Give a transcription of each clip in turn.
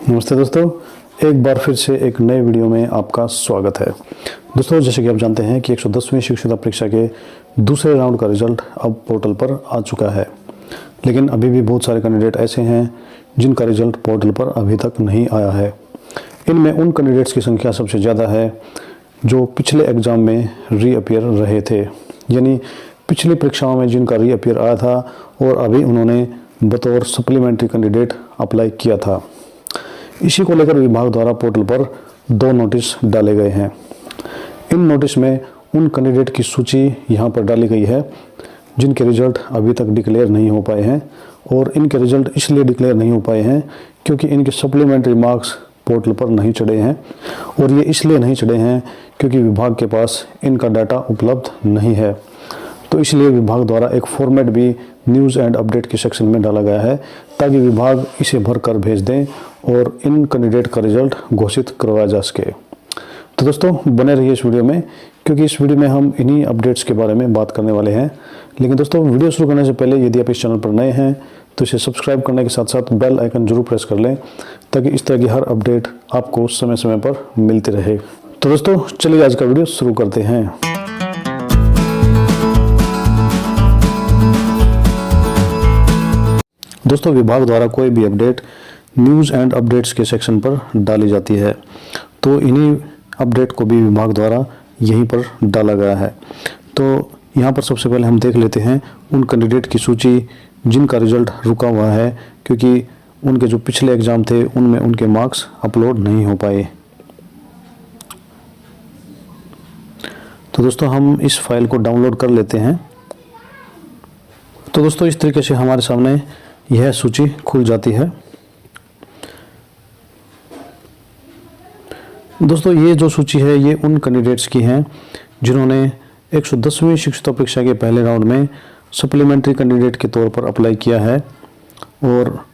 नमस्ते दोस्तों, एक बार फिर से एक नए वीडियो में आपका स्वागत है। दोस्तों, जैसे कि आप जानते हैं कि 110वीं शिक्षकता परीक्षा के दूसरे राउंड का रिजल्ट अब पोर्टल पर आ चुका है, लेकिन अभी भी बहुत सारे कैंडिडेट ऐसे हैं जिनका रिजल्ट पोर्टल पर अभी तक नहीं आया है। इनमें उन कैंडिडेट्स की संख्या सबसे ज़्यादा है जो पिछले एग्ज़ाम में रीअपियर रहे थे, यानी पिछली परीक्षाओं में जिनका रीअपियर आया था और अभी उन्होंने बतौर सप्लीमेंट्री कैंडिडेट अप्लाई किया था। इसी को लेकर विभाग द्वारा पोर्टल पर 2 नोटिस डाले गए हैं। इन नोटिस में उन कैंडिडेट की सूची यहाँ पर डाली गई है जिनके रिजल्ट अभी तक डिक्लेयर नहीं हो पाए हैं, और इनके रिजल्ट इसलिए डिक्लेयर नहीं हो पाए हैं क्योंकि इनके सप्लीमेंट्री मार्क्स पोर्टल पर नहीं चढ़े हैं, और ये इसलिए नहीं चढ़े हैं क्योंकि विभाग के पास इनका डाटा उपलब्ध नहीं है। तो इसलिए विभाग द्वारा एक फॉर्मेट भी न्यूज़ एंड अपडेट के सेक्शन में डाला गया है ताकि विभाग इसे भर कर भेज दें और इन कैंडिडेट का रिजल्ट घोषित करवाया जा सके। तो दोस्तों, बने रहिए इस वीडियो में, क्योंकि इस वीडियो में हम इन्हीं अपडेट्स के बारे में बात करने वाले हैं। लेकिन दोस्तों, वीडियो शुरू करने से पहले यदि आप इस चैनल पर नए हैं तो इसे सब्सक्राइब करने के साथ साथ बेल आइकन जरूर प्रेस कर लें ताकि इस तरह की हर अपडेट आपको समय समय पर मिलती रहे। तो दोस्तों, चलिए आज का वीडियो शुरू करते हैं। दोस्तों, विभाग द्वारा कोई भी अपडेट न्यूज़ एंड अपडेट्स के सेक्शन पर डाली जाती है, तो इन्हीं अपडेट को भी विभाग द्वारा यहीं पर डाला गया है। तो यहाँ पर सबसे पहले हम देख लेते हैं उन कैंडिडेट की सूची जिनका रिजल्ट रुका हुआ है क्योंकि उनके जो पिछले एग्ज़ाम थे उनमें उनके मार्क्स अपलोड नहीं हो पाए। तो दोस्तों, हम इस फाइल को डाउनलोड कर लेते हैं। तो दोस्तों, इस तरीके से हमारे सामने यह सूची खुल जाती है। दोस्तों, ये जो सूची है ये उन कैंडिडेट्स की हैं जिन्होंने 110वीं शिक्षकता परीक्षा के पहले राउंड में सप्लीमेंट्री कैंडिडेट के तौर पर अप्लाई किया है, और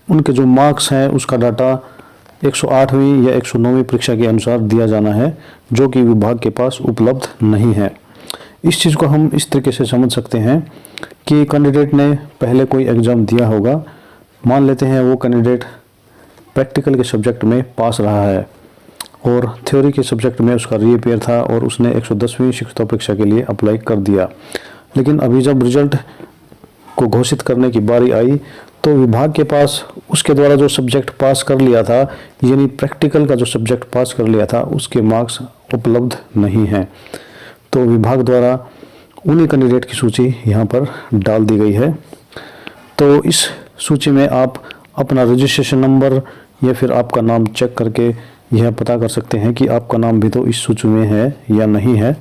उनके जो मार्क्स हैं उसका डाटा 108वीं या 109वीं परीक्षा के अनुसार दिया जाना है, जो कि विभाग के पास उपलब्ध नहीं है। इस चीज़ को हम इस तरीके से समझ सकते हैं कि कैंडिडेट ने पहले कोई एग्ज़ाम दिया होगा। मान लेते हैं वो कैंडिडेट प्रैक्टिकल के सब्जेक्ट में पास रहा है और थ्योरी के सब्जेक्ट में उसका रीअपियर था और उसने 110वीं शिक्षकता परीक्षा के लिए अप्लाई कर दिया। लेकिन अभी जब रिजल्ट को घोषित करने की बारी आई तो विभाग के पास उसके द्वारा जो सब्जेक्ट पास कर लिया था, यानी प्रैक्टिकल का जो सब्जेक्ट पास कर लिया था, उसके मार्क्स उपलब्ध नहीं हैं। तो विभाग द्वारा उन्हीं कैंडिडेट की सूची यहाँ पर डाल दी गई है। तो इस सूची में आप अपना रजिस्ट्रेशन नंबर या फिर आपका नाम चेक करके यह पता कर सकते हैं कि आपका नाम भी तो इस सूची में है या नहीं है।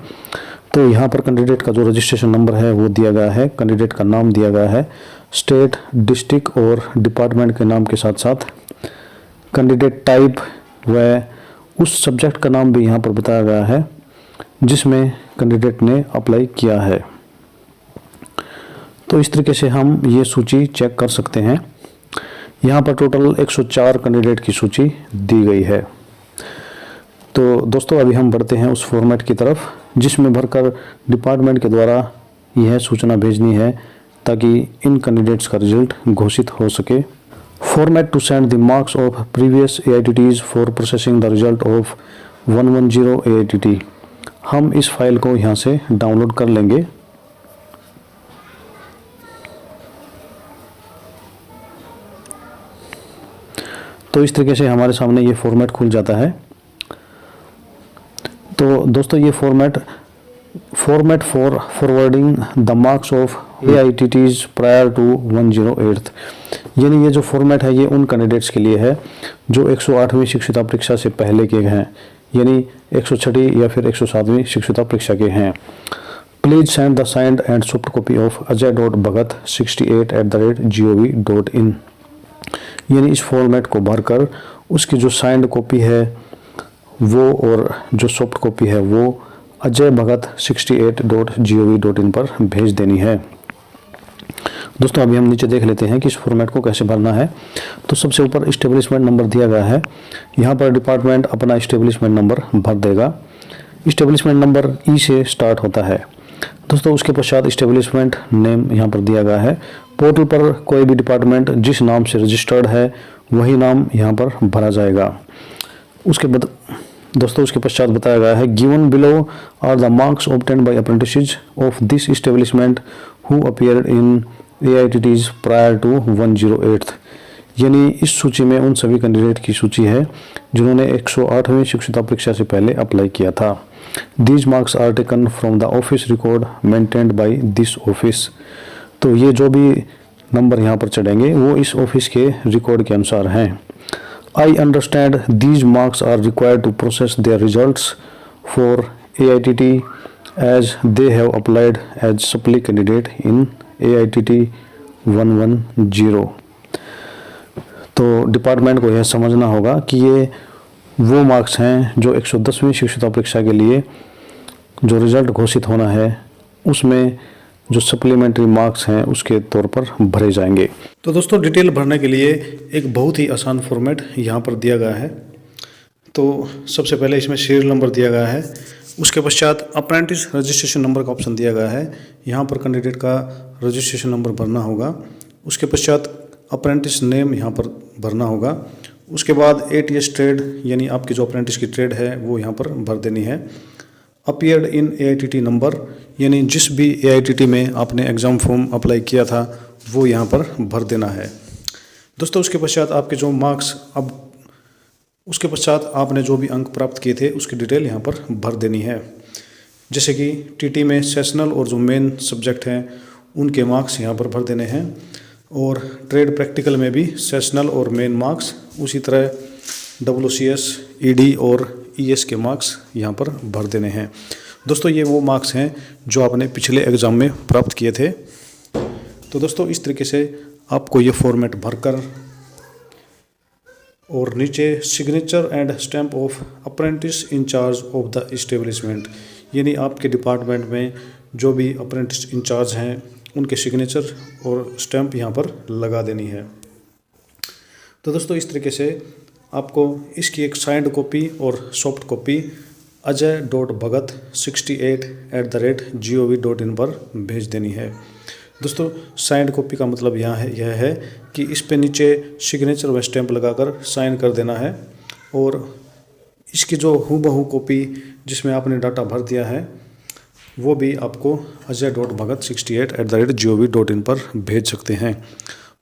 तो यहाँ पर कैंडिडेट का जो रजिस्ट्रेशन नंबर है वो दिया गया है, कैंडिडेट का नाम दिया गया है, स्टेट, डिस्ट्रिक्ट और डिपार्टमेंट के नाम के साथ साथ कैंडिडेट टाइप व उस सब्जेक्ट का नाम भी यहाँ पर बताया गया है जिसमें कैंडिडेट ने अप्लाई किया है। तो इस तरीके से हम ये सूची चेक कर सकते हैं। यहाँ पर टोटल 104 कैंडिडेट की सूची दी गई है। तो दोस्तों, अभी हम बढ़ते हैं उस फॉर्मेट की तरफ जिसमें भरकर डिपार्टमेंट के द्वारा यह सूचना भेजनी है ताकि इन कैंडिडेट्स का रिजल्ट घोषित हो सके। Format to send the marks of previous AITTs for processing the result of 110 AITT। हम इस फाइल को यहाँ से डाउनलोड कर लेंगे। तो इस तरीके से हमारे सामने ये फॉर्मेट खुल जाता है। तो दोस्तों, ये format for forwarding the marks of AITTs prior to 108, यानी ये जो फॉर्मेट है ये उन कैंडिडेट्स के लिए है जो 108वीं शिक्षकता परीक्षा से पहले के हैं, यानी 106वीं या फिर 107वीं शिक्षकता परीक्षा के हैं। Please send the signed and soft copy of ajay.bhagat68@gov.in, यानी इस फॉर्मेट को भरकर उसकी जो साइंड कॉपी है वो और जो सॉफ्ट कॉपी है वो ajay.bhagat68@gov.in पर भेज देनी है। दोस्तों, अभी हम नीचे देख लेते हैं कि इस फॉर्मेट को कैसे भरना है। तो सबसे ऊपर इस्टेब्लिशमेंट नंबर दिया गया है। यहाँ पर डिपार्टमेंट अपना इस्टेब्लिशमेंट नंबर भर देगा। इस्टेब्लिशमेंट नंबर ई से स्टार्ट होता है। दोस्तों, उसके पश्चात इस्टेब्लिशमेंट नेम यहाँ पर दिया गया है। पोर्टल पर कोई भी डिपार्टमेंट जिस नाम से रजिस्टर्ड है वही नाम यहाँ पर भरा जाएगा। उसके बाद दोस्तों उसके पश्चात बताया गया है given below are the marks obtained by apprentices of this establishment who appeared in AITTs prior to 108th, यानी इस सूची में उन सभी कैंडिडेट की सूची है जिन्होंने 108वीं शिक्षुता परीक्षा से पहले अप्लाई किया था। These marks are taken from the office record maintained by this office. तो ये जो भी नंबर यहाँ पर चढ़ेंगे वो इस ऑफिस के रिकॉर्ड के अनुसार हैं। I understand these marks are required to process their results for AITT as they have applied as supply candidate in AITT 110। तो डिपार्टमेंट को यह समझना होगा कि ये वो मार्क्स हैं जो 110वीं शिक्षुता परीक्षा के लिए जो रिज़ल्ट घोषित होना है उसमें जो सप्लीमेंट्री मार्क्स हैं उसके तौर पर भरे जाएंगे। तो दोस्तों डिटेल भरने के लिए एक बहुत ही आसान फॉर्मेट यहाँ पर दिया गया है। तो सबसे पहले इसमें सीरियल नंबर दिया गया है, उसके पश्चात अप्रेंटिस रजिस्ट्रेशन नंबर का ऑप्शन दिया गया है, यहाँ पर कैंडिडेट का रजिस्ट्रेशन नंबर भरना होगा। उसके पश्चात अप्रेंटिस नेम यहाँ पर भरना होगा। उसके बाद ATS ट्रेड यानी आपकी जो अप्रेंटिस की ट्रेड है वो यहाँ पर भर देनी है। अपीयर्ड इन AITT नंबर यानी जिस भी AITT में आपने एग्ज़ाम फॉर्म अप्लाई किया था वो यहाँ पर भर देना है। दोस्तों उसके पश्चात आपके जो मार्क्स उसके पश्चात आपने जो भी अंक प्राप्त किए थे उसकी डिटेल यहाँ पर भर देनी है। जैसे कि TT में सेशनल और जो मेन सब्जेक्ट हैं उनके मार्क्स यहाँ पर भर देने हैं, और ट्रेड प्रैक्टिकल में भी सेशनल और मेन मार्क्स, उसी तरह WCS, ED और ES के मार्क्स यहाँ पर भर देने हैं। दोस्तों ये वो मार्क्स हैं जो आपने पिछले एग्ज़ाम में प्राप्त किए थे। तो दोस्तों इस तरीके से आपको ये फॉर्मेट भरकर और नीचे signature and stamp of apprentice incharge of the establishment, यानी आपके डिपार्टमेंट में जो भी अप्रेंटिस इंचार्ज हैं उनके सिग्नेचर और स्टैम्प यहाँ पर लगा देनी है। तो दोस्तों इस तरीके से आपको इसकी एक साइंड कॉपी और सॉफ्ट कॉपी ajay.bhagat68@gov.in पर भेज देनी है। दोस्तों साइंड कॉपी का मतलब यह है कि इस पे नीचे सिग्नेचर व स्टैंप लगाकर साइन कर देना है, और इसकी जो हूबहू कॉपी जिसमें आपने डाटा भर दिया है वो भी आपको ajay.bhagat68@gov.in पर भेज सकते हैं।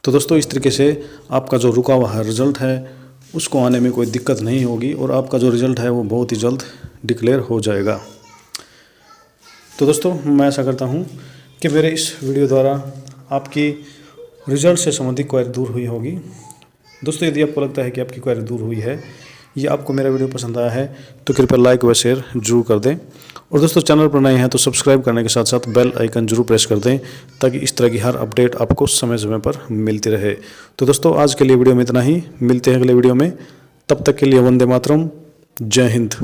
तो दोस्तों इस तरीके से आपका जो रुका हुआ रिज़ल्ट है उसको आने में कोई दिक्कत नहीं होगी, और आपका जो रिज़ल्ट है वो बहुत ही जल्द डिक्लेयर हो जाएगा। तो दोस्तों मैं ऐसा करता हूँ कि मेरे इस वीडियो द्वारा आपकी रिज़ल्ट से संबंधित क्वेरी दूर हुई होगी। दोस्तों यदि आपको लगता है कि आपकी क्वेरी दूर हुई है या आपको मेरा वीडियो पसंद आया है तो कृपया लाइक व शेयर जरूर कर दें, और दोस्तों चैनल पर नए हैं तो सब्सक्राइब करने के साथ साथ बेल आइकन जरूर प्रेस कर दें ताकि इस तरह की हर अपडेट आपको समय समय पर मिलती रहे। तो दोस्तों आज के लिए वीडियो में इतना ही, मिलते हैं अगले वीडियो में, तब तक के लिए वंदे मातरम, जय हिंद।